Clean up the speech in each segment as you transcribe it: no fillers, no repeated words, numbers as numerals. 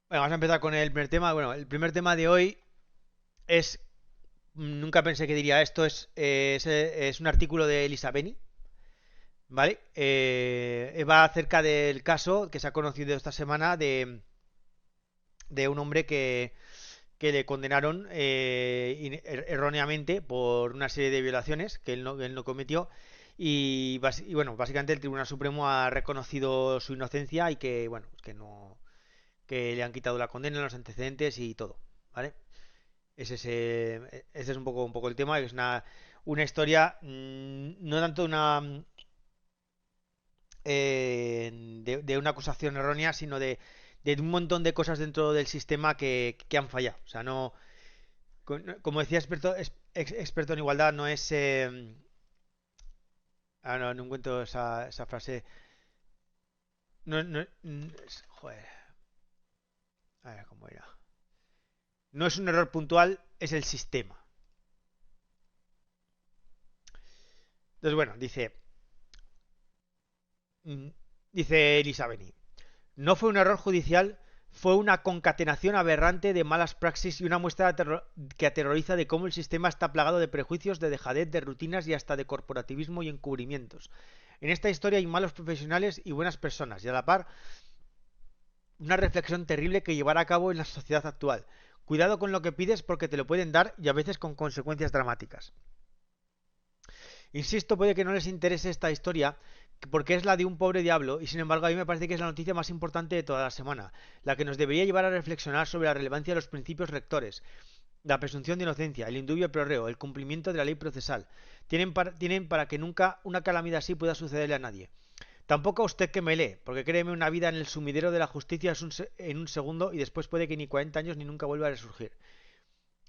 Bueno, vamos a empezar con el primer tema. Bueno, el primer tema de hoy es, nunca pensé que diría esto, es un artículo de Elisa Beni, ¿vale? Va acerca del caso que se ha conocido esta semana de un hombre que le condenaron erróneamente por una serie de violaciones que él no cometió. Y bueno, básicamente el Tribunal Supremo ha reconocido su inocencia y que, bueno, que no, que le han quitado la condena, los antecedentes y todo, ¿vale? Ese es un poco el tema, que es una historia, no tanto de una acusación errónea, sino de un montón de cosas dentro del sistema que han fallado. O sea, no, como decía experto en igualdad, no es... no encuentro esa frase. No, no, joder, a ver cómo era. No es un error puntual, es el sistema. Entonces, bueno, mm, dice Elisa Beni. No fue un error judicial, fue una concatenación aberrante de malas praxis y una muestra que aterroriza de cómo el sistema está plagado de prejuicios, de dejadez, de rutinas y hasta de corporativismo y encubrimientos. En esta historia hay malos profesionales y buenas personas, y a la par una reflexión terrible que llevar a cabo en la sociedad actual. Cuidado con lo que pides porque te lo pueden dar y a veces con consecuencias dramáticas. Insisto, puede que no les interese esta historia porque es la de un pobre diablo y sin embargo a mí me parece que es la noticia más importante de toda la semana, la que nos debería llevar a reflexionar sobre la relevancia de los principios rectores, la presunción de inocencia, el indubio pro reo, el cumplimiento de la ley procesal. Tienen para que nunca una calamidad así pueda sucederle a nadie. Tampoco a usted que me lee, porque créeme, una vida en el sumidero de la justicia en un segundo y después puede que ni 40 años ni nunca vuelva a resurgir.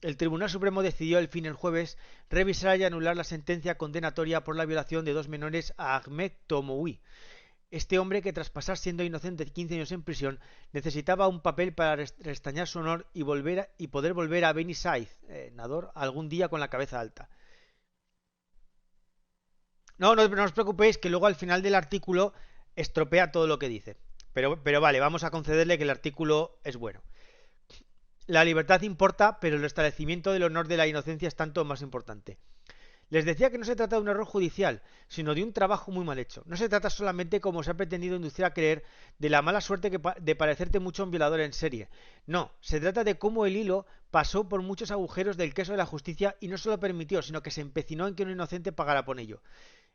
El Tribunal Supremo decidió el fin el jueves revisar y anular la sentencia condenatoria por la violación de dos menores a Ahmed Tomoui. Este hombre, que tras pasar siendo inocente 15 años en prisión, necesitaba un papel para restañar su honor y poder volver a Beni Said, Nador, algún día con la cabeza alta. No, no os preocupéis que luego al final del artículo estropea todo lo que dice. Pero vale, vamos a concederle que el artículo es bueno. La libertad importa, pero el restablecimiento del honor de la inocencia es tanto más importante. Les decía que no se trata de un error judicial, sino de un trabajo muy mal hecho. No se trata solamente, como se ha pretendido inducir a creer, de la mala suerte de parecerte mucho a un violador en serie. No, se trata de cómo el hilo pasó por muchos agujeros del queso de la justicia y no solo permitió, sino que se empecinó en que un inocente pagara por ello.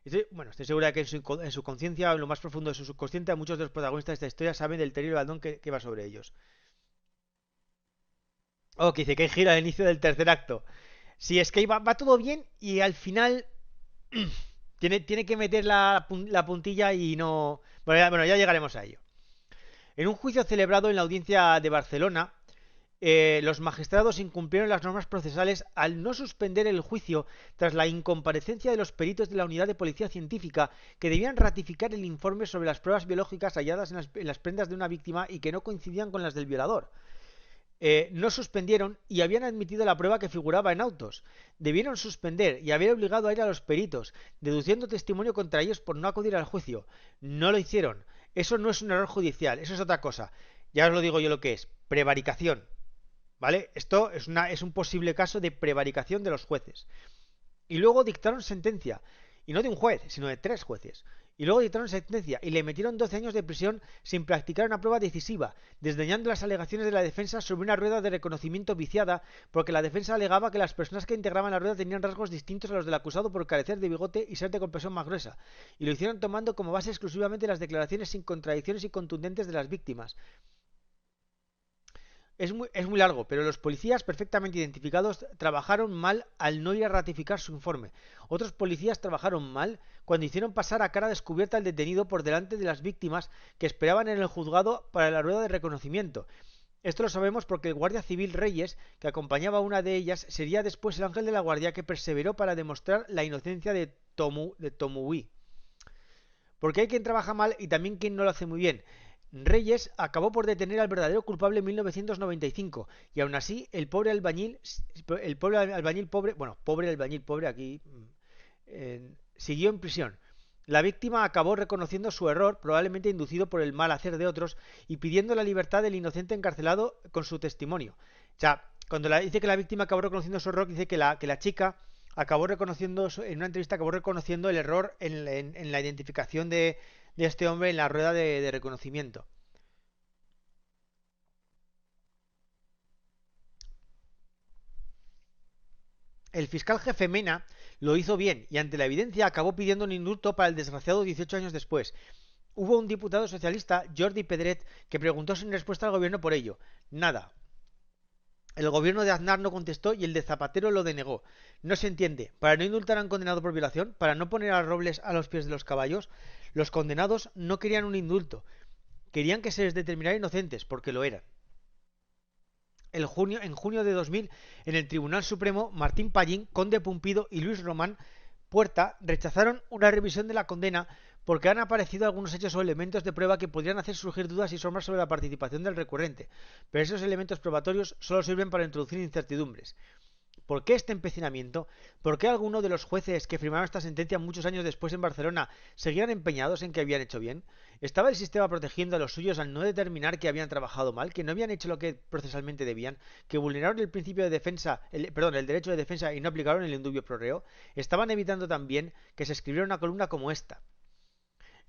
Estoy segura de que en su conciencia, en lo más profundo de su subconsciente, muchos de los protagonistas de esta historia saben del terrible baldón que va sobre ellos. Oh, que dice que hay gira al inicio del tercer acto. Si es que va todo bien y al final tiene que meter la puntilla y no... Bueno, ya llegaremos a ello. En un juicio celebrado en la audiencia de Barcelona, los magistrados incumplieron las normas procesales al no suspender el juicio tras la incomparecencia de los peritos de la unidad de policía científica que debían ratificar el informe sobre las pruebas biológicas halladas en las prendas de una víctima y que no coincidían con las del violador. No suspendieron y habían admitido la prueba que figuraba en autos. Debieron suspender y haber obligado a ir a los peritos, deduciendo testimonio contra ellos por no acudir al juicio. No lo hicieron. Eso no es un error judicial, eso es otra cosa. Ya os lo digo yo lo que es. Prevaricación. ¿Vale? Esto es un posible caso de prevaricación de los jueces. Y luego dictaron sentencia. Y no de un juez, sino de tres jueces. Y luego dictaron sentencia y le metieron 12 años de prisión sin practicar una prueba decisiva, desdeñando las alegaciones de la defensa sobre una rueda de reconocimiento viciada, porque la defensa alegaba que las personas que integraban la rueda tenían rasgos distintos a los del acusado por carecer de bigote y ser de compresión más gruesa. Y lo hicieron tomando como base exclusivamente las declaraciones sin contradicciones y contundentes de las víctimas. Es muy largo, pero los policías perfectamente identificados trabajaron mal al no ir a ratificar su informe. Otros policías trabajaron mal cuando hicieron pasar a cara descubierta al detenido por delante de las víctimas que esperaban en el juzgado para la rueda de reconocimiento. Esto lo sabemos porque el guardia civil Reyes, que acompañaba a una de ellas, sería después el ángel de la guardia que perseveró para demostrar la inocencia de Tomui. Porque hay quien trabaja mal y también quien no lo hace muy bien. Reyes acabó por detener al verdadero culpable en 1995 y aún así el pobre albañil pobre, bueno, pobre albañil pobre aquí, siguió en prisión. La víctima acabó reconociendo su error, probablemente inducido por el mal hacer de otros, y pidiendo la libertad del inocente encarcelado con su testimonio. O sea, cuando dice que la víctima acabó reconociendo su error, dice que la chica acabó reconociendo, en una entrevista acabó reconociendo el error en la identificación de este hombre en la rueda de reconocimiento. El fiscal jefe Mena lo hizo bien y ante la evidencia acabó pidiendo un indulto para el desgraciado 18 años después. Hubo un diputado socialista, Jordi Pedret, que preguntó sin respuesta al gobierno por ello. Nada. El gobierno de Aznar no contestó y el de Zapatero lo denegó. No se entiende. Para no indultar a un condenado por violación, para no poner a Robles a los pies de los caballos, los condenados no querían un indulto. Querían que se les determinara inocentes, porque lo eran. En junio de 2000, en el Tribunal Supremo, Martín Pallín, Conde Pumpido y Luis Román Puerta rechazaron una revisión de la condena porque han aparecido algunos hechos o elementos de prueba que podrían hacer surgir dudas y sombras sobre la participación del recurrente, pero esos elementos probatorios solo sirven para introducir incertidumbres. ¿Por qué este empecinamiento? ¿Por qué algunos de los jueces que firmaron esta sentencia muchos años después en Barcelona seguían empeñados en que habían hecho bien? ¿Estaba el sistema protegiendo a los suyos al no determinar que habían trabajado mal, que no habían hecho lo que procesalmente debían, que vulneraron el principio de defensa, el derecho de defensa y no aplicaron el indubio pro reo? ¿Estaban evitando también que se escribiera una columna como esta?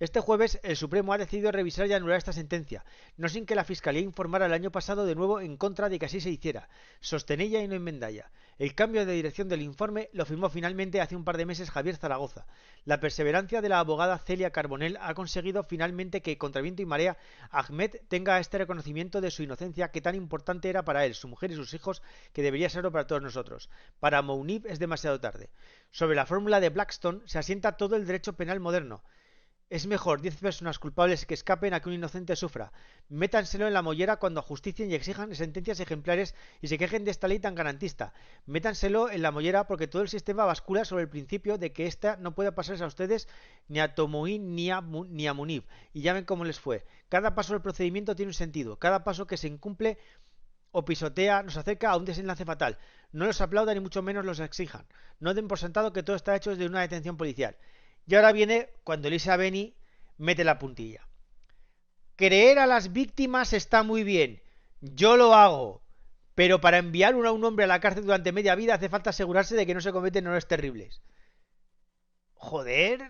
Este jueves el Supremo ha decidido revisar y anular esta sentencia, no sin que la Fiscalía informara el año pasado de nuevo en contra de que así se hiciera. Sostenella y no enmendalla. El cambio de dirección del informe lo firmó finalmente hace un par de meses Javier Zaragoza. La perseverancia de la abogada Celia Carbonell ha conseguido finalmente que, contra viento y marea, Ahmed tenga este reconocimiento de su inocencia que tan importante era para él, su mujer y sus hijos, que debería serlo para todos nosotros. Para Mounib es demasiado tarde. Sobre la fórmula de Blackstone se asienta todo el derecho penal moderno. Es mejor 10 personas culpables que escapen a que un inocente sufra. Métanselo en la mollera cuando justicien y exijan sentencias ejemplares y se quejen de esta ley tan garantista. Métanselo en la mollera porque todo el sistema bascula sobre el principio de que esta no puede pasarse a ustedes ni a Tomoín ni a Munib. Y ya ven cómo les fue. Cada paso del procedimiento tiene un sentido. Cada paso que se incumple o pisotea nos acerca a un desenlace fatal. No los aplaudan ni mucho menos los exijan. No den por sentado que todo está hecho desde una detención policial. Y ahora viene cuando Elisa Beni mete la puntilla. Creer a las víctimas está muy bien. Yo lo hago. Pero para enviar a un hombre a la cárcel durante media vida hace falta asegurarse de que no se cometen errores terribles. Joder.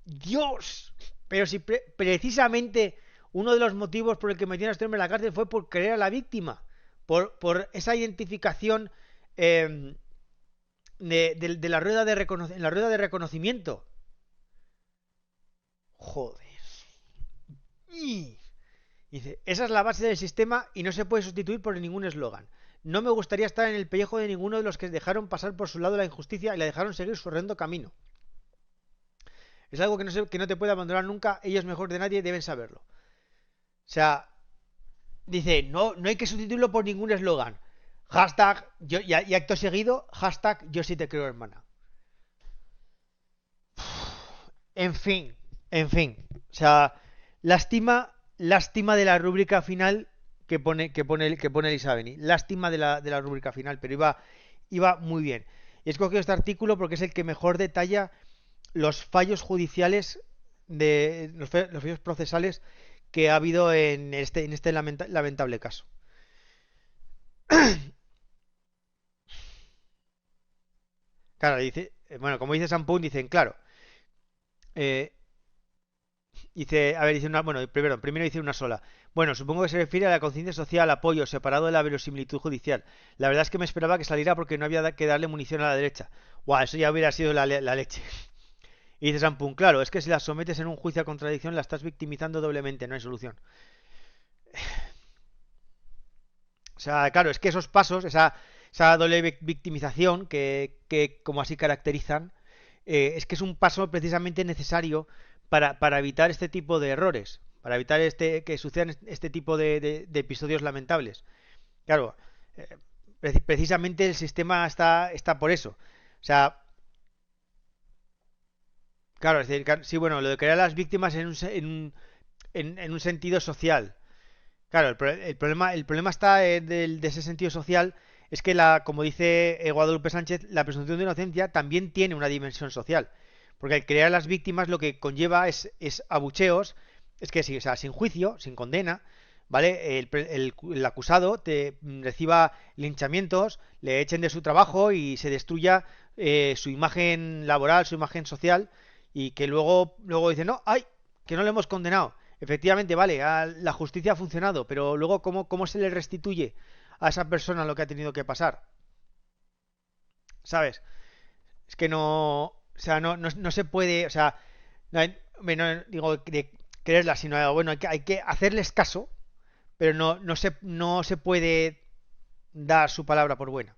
Dios. Pero si precisamente uno de los motivos por el que metieron a este hombre en la cárcel fue por creer a la víctima. Por esa identificación... de la rueda en la rueda de reconocimiento. Joder. Y dice, esa es la base del sistema y no se puede sustituir por ningún eslogan. No me gustaría estar en el pellejo de ninguno de los que dejaron pasar por su lado la injusticia y la dejaron seguir su horrendo camino. Es algo que no te puede abandonar nunca, ellos mejor de nadie deben saberlo. O sea, dice, no hay que sustituirlo por ningún eslogan. Hashtag, y acto seguido, hashtag, yo sí te creo, hermana. En fin. O sea, lástima de la rúbrica final que pone Elisa Beni. Lástima de la rúbrica final, pero iba muy bien. He escogido este artículo porque es el que mejor detalla los fallos judiciales, los fallos procesales que ha habido en este lamentable caso. Claro, dice, bueno, como dice Sampun, dicen, claro. Dice, a ver, dice una, bueno, primero dice una sola. Bueno, supongo que se refiere a la conciencia social, apoyo, separado de la verosimilitud judicial. La verdad es que me esperaba que saliera porque no había que darle munición a la derecha. Guau, eso ya hubiera sido la leche. Y dice Sampun, claro, es que si la sometes en un juicio a contradicción la estás victimizando doblemente, no hay solución. O sea, claro, es que esos pasos, esa doble victimización que como así caracterizan, es que es un paso precisamente necesario para evitar este tipo de errores, para evitar que sucedan este tipo de episodios lamentables. Claro, precisamente el sistema está por eso. O sea, claro, es decir, sí, bueno, lo de crear a las víctimas en un sentido social. Claro, el problema está de ese sentido social es que como dice Guadalupe Sánchez, la presunción de inocencia también tiene una dimensión social. Porque el crear las víctimas lo que conlleva es abucheos, es que sí, o sea, sin juicio, sin condena, ¿vale? El acusado reciba linchamientos, le echen de su trabajo y se destruya su imagen laboral, su imagen social, y que luego dicen, no, ay, que no le hemos condenado. Efectivamente, vale, la justicia ha funcionado, pero luego, ¿cómo se le restituye a esa persona lo que ha tenido que pasar? ¿Sabes? Es que no, o sea, no se puede, o sea, no digo de creerla, sino, bueno, hay que hacerles caso, pero no se puede dar su palabra por buena.